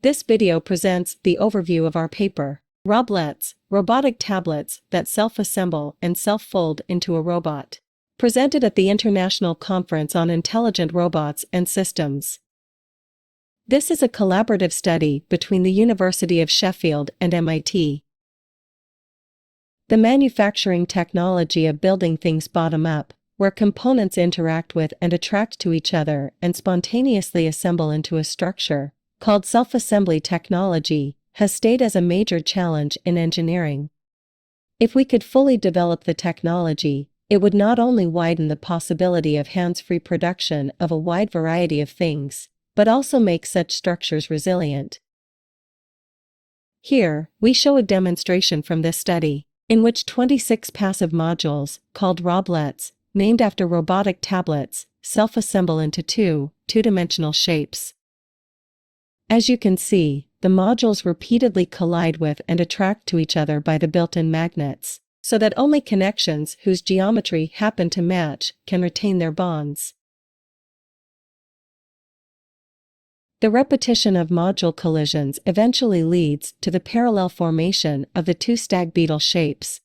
This video presents the overview of our paper, Roblets, Robotic Tablets that Self-Assemble and Self-Fold into a Robot. Presented at the International Conference on Intelligent Robots and Systems. This is a collaborative study between the University of Sheffield and MIT. The manufacturing technology of building things bottom-up, where components interact with and attract to each other and spontaneously assemble into a structure, called self-assembly technology, has stayed as a major challenge in engineering. If we could fully develop the technology, it would not only widen the possibility of hands-free production of a wide variety of things, but also make such structures resilient. Here, we show a demonstration from this study, in which 26 passive modules, called Roblets, named after robotic tablets, self-assemble into two-dimensional shapes. As you can see, the modules repeatedly collide with and attract to each other by the built-in magnets, so that only connections whose geometry happen to match can retain their bonds. The repetition of module collisions eventually leads to the parallel formation of the two stag beetle shapes.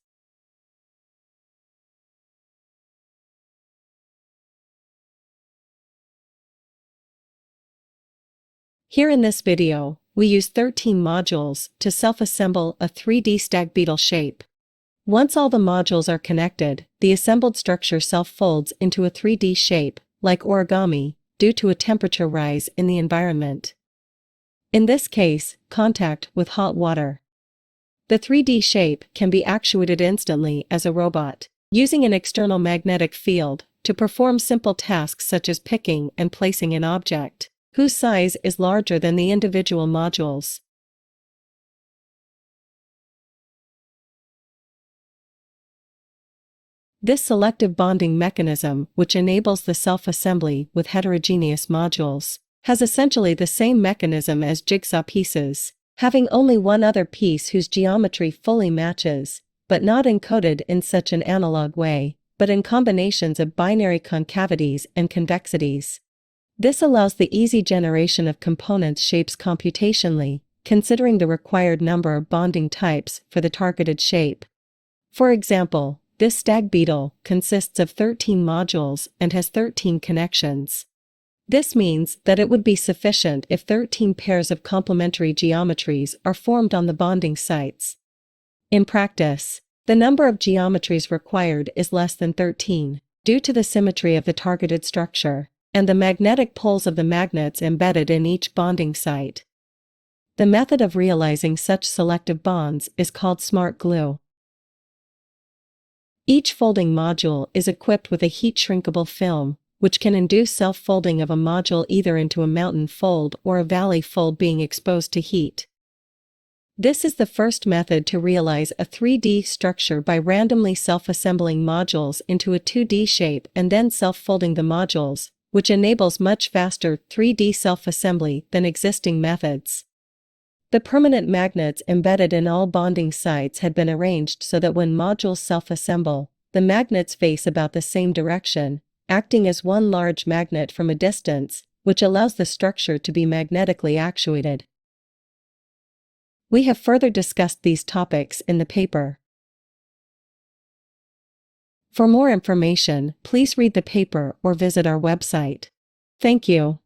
Here in this video, we use 13 modules to self-assemble a 3D stag beetle shape. Once all the modules are connected, the assembled structure self-folds into a 3D shape, like origami, due to a temperature rise in the environment. In this case, contact with hot water. The 3D shape can be actuated instantly as a robot, using an external magnetic field to perform simple tasks such as picking and placing an object, whose size is larger than the individual modules. This selective bonding mechanism, which enables the self-assembly with heterogeneous modules, has essentially the same mechanism as jigsaw pieces, having only one other piece whose geometry fully matches, but not encoded in such an analog way, but in combinations of binary concavities and convexities. This allows the easy generation of components shapes computationally, considering the required number of bonding types for the targeted shape. For example, this stag beetle consists of 13 modules and has 13 connections. This means that it would be sufficient if 13 pairs of complementary geometries are formed on the bonding sites. In practice, the number of geometries required is less than 13, due to the symmetry of the targeted structure, and the magnetic poles of the magnets embedded in each bonding site. The method of realizing such selective bonds is called smart glue. Each folding module is equipped with a heat-shrinkable film, which can induce self-folding of a module either into a mountain fold or a valley fold being exposed to heat. This is the first method to realize a 3D structure by randomly self-assembling modules into a 2D shape and then self-folding the modules, which enables much faster 3D self-assembly than existing methods. The permanent magnets embedded in all bonding sites had been arranged so that when modules self-assemble, the magnets face about the same direction, acting as one large magnet from a distance, which allows the structure to be magnetically actuated. We have further discussed these topics in the paper. For more information, please read the paper or visit our website. Thank you.